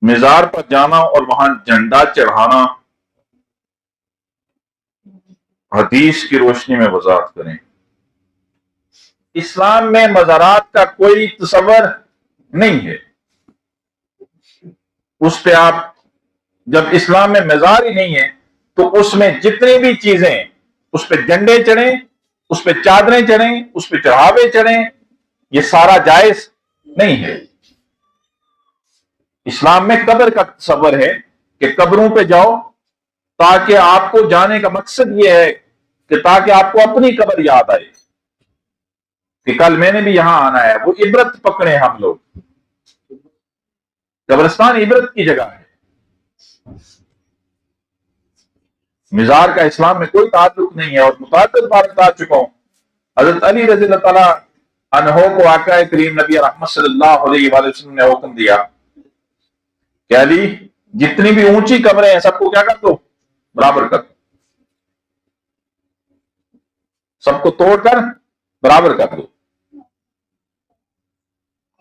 مزار پر جانا اور وہاں جھنڈا چڑھانا، حدیث کی روشنی میں وضاحت کریں۔ اسلام میں مزارات کا کوئی تصور نہیں ہے۔ اس پہ آپ جب اسلام میں مزار ہی نہیں ہے تو اس میں جتنی بھی چیزیں ہیں اس پہ جھنڈے چڑھیں، اس پہ چادریں چڑھیں، اس پہ چڑھاوے چڑھیں، یہ سارا جائز نہیں ہے۔ اسلام میں قبر کا تصور ہے کہ قبروں پہ جاؤ تاکہ آپ کو جانے کا مقصد یہ ہے کہ تاکہ آپ کو اپنی قبر یاد آئے کہ کل میں نے بھی یہاں آنا ہے، وہ عبرت پکڑے ہم لوگ۔ قبرستان عبرت کی جگہ ہے۔ مزار کا اسلام میں کوئی تعلق نہیں ہے، اور متعدد بار بتا چکا ہوں، حضرت علی رضی اللہ تعالیٰ عنہ کو آقا کریم نبی رحمت صلی اللہ علیہ وآلہ وسلم نے حکم دیا کہ علی جتنی بھی اونچی قبریں ہیں سب کو کیا کر دو؟ برابر کر دو، سب کو توڑ کر برابر کر دو۔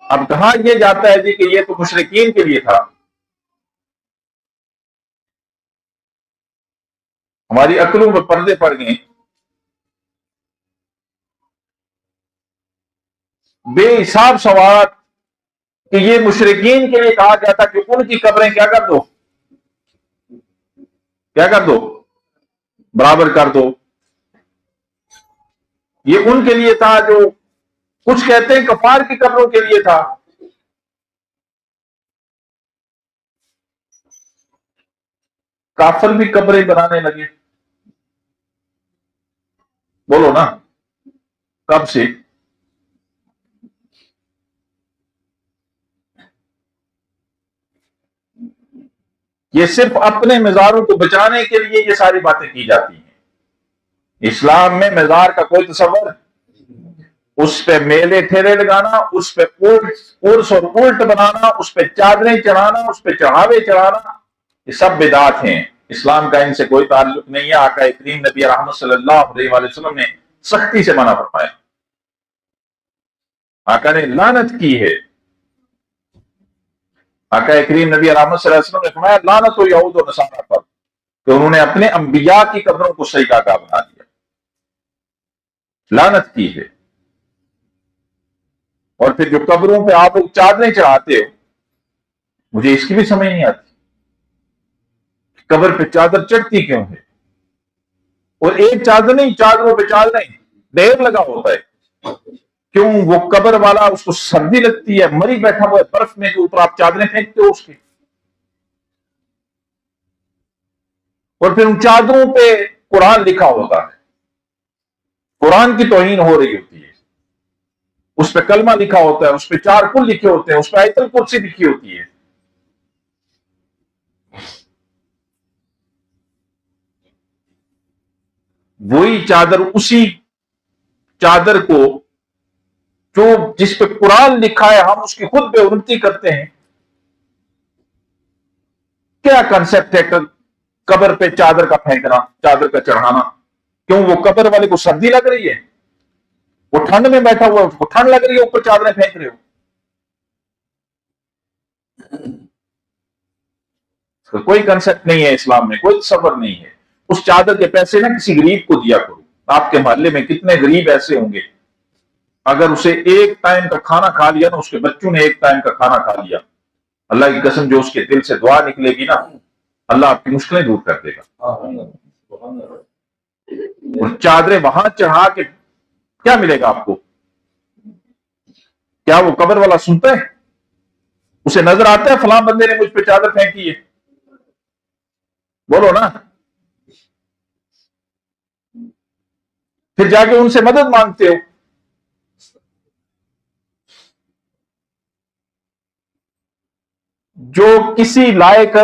اب کہا یہ جاتا ہے جی کہ یہ تو مشرکین کے لیے تھا، ہماری عقلوں میں پردے پڑ گئے۔ بے حساب سوالات کہ یہ مشرکین کے لیے کہا گیا تھا کہ ان کی قبریں کیا کر دو؟ کیا کر دو؟ برابر کر دو۔ یہ ان کے لیے تھا جو کچھ کہتے ہیں کفار کی قبروں کے لیے تھا۔ کافر بھی قبریں بنانے لگے، بولو نا کب سے؟ یہ صرف اپنے مزاروں کو بچانے کے لیے یہ ساری باتیں کی جاتی ہیں۔ اسلام میں مزار کا کوئی تصور، اس پہ میلے ٹھیلے لگانا، اس پہ عرس اور الٹ بنانا، اس پہ چادریں چڑھانا، اس پہ چڑھاوے چڑھانا، یہ سب بدعات ہیں۔ اسلام کا ان سے کوئی تعلق نہیں ہے۔ آقا کریم نبی رحمت صلی اللہ علیہ وآلہ وسلم نے سختی سے منع فرمایا، آقا نے لعنت کی ہے۔ آقا کریم نبی رحمت صلی اللہ علیہ وسلم نے فرمایا لعنت ہو یہود و نصارہ پر کہ انہوں نے اپنے انبیاء کی قبروں کو سجدہ گاہ بنا دیا، لعنت کی ہے۔ اور پھر جو قبروں پہ آپ لوگ چادریں چڑھاتے ہو، مجھے اس کی بھی سمجھ نہیں آتی، قبر پہ چادر چڑھتی کیوں ہے؟ اور ایک چادر نہیں، چادروں پہ چادریں ڈھیر لگا ہوتا ہے، کیوں؟ وہ قبر والا اس کو سردی لگتی ہے، مری بیٹھا ہوا ہے برف میں، کے اوپر آپ چادریں پھینکتے ہو اس کی، اور پھر ان چادروں پہ قرآن لکھا ہوتا ہے، قرآن کی توہین ہو رہی ہوتی ہے، اس پہ کلمہ لکھا ہوتا ہے، اس پہ 4 کل لکھے ہوتے ہیں، اس پہ آیت الکرسی لکھی ہوتی ہے۔ وہی چادر، اسی چادر کو جو جس پہ قرآن لکھا ہے ہم اس کی خود بے حرمتی کرتے ہیں۔ کیا کنسپٹ ہے قبر پہ چادر کا پھینکنا، چادر کا چڑھانا؟ کیوں؟ وہ قبر والے کو سردی لگ رہی ہے، وہ ٹھنڈ میں بیٹھا ہوا ہے، اس کو ٹھنڈ لگ رہی ہے، اوپر چادریں پھینک رہے ہو۔ کوئی کنسپٹ نہیں ہے اسلام میں، کوئی تصور نہیں ہے۔ اس چادر کے پیسے نہ کسی غریب کو دیا کرو۔ آپ کے محلے میں کتنے غریب ایسے ہوں گے، اگر اسے ایک ٹائم کا کھانا کھا لیا نا، اس کے بچوں نے ایک ٹائم کا کھانا کھا لیا، اللہ کی قسم جو اس کے دل سے دعا نکلے گی نا، اللہ آپ کی مشکلیں دور کر دے گا۔ اور چادریں وہاں چڑھا کے کیا ملے گا آپ کو؟ کیا وہ قبر والا سنتا ہے؟ اسے نظر آتا ہے فلاں بندے نے مجھ پہ چادر پھینکی ہے؟ بولو نا۔ پھر جا کے ان سے مدد مانگتے ہو۔ جو کسی لائق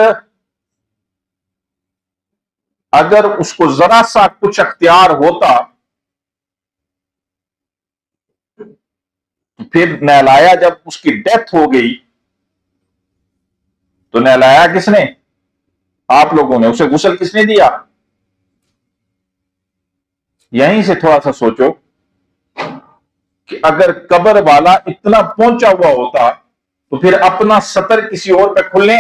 اگر اس کو ذرا سا کچھ اختیار ہوتا تو پھر نہلایا، جب اس کی ڈیتھ ہو گئی تو نہلایا کس نے؟ آپ لوگوں نے۔ اسے غسل کس نے دیا؟ یہیں سے تھوڑا سا سوچو کہ اگر قبر والا اتنا پہنچا ہوا ہوتا تو پھر اپنا سطر کسی اور پہ کھلنے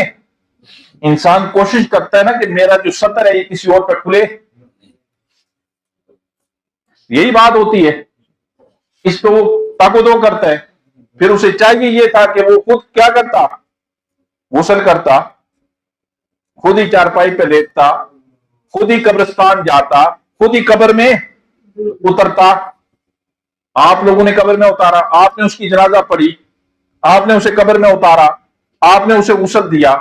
انسان کوشش کرتا ہے نا کہ میرا جو سطر ہے یہ کسی اور پہ کھلے، یہی بات ہوتی ہے، اس پہ وہ تاکو کرتا ہے۔ پھر اسے چاہیے یہ تھا کہ وہ خود کیا کرتا، غسل کرتا، خود ہی چارپائی پہ لیٹتا، خود ہی قبرستان جاتا، خود ہی قبر میں اترتا۔ آپ لوگوں نے قبر میں اتارا، آپ نے اس کی جنازہ پڑھی، آپ نے اسے قبر میں اتارا، آپ نے اسے غسل دیا،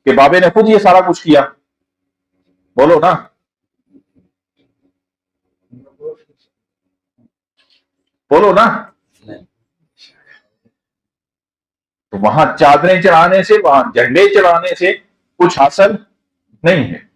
کہ بابے نے خود یہ سارا کچھ کیا؟ بولو نا، بولو نا۔ تو وہاں چادریں چڑھانے سے، وہاں جھنڈے چڑھانے سے کچھ حاصل نہیں ہے۔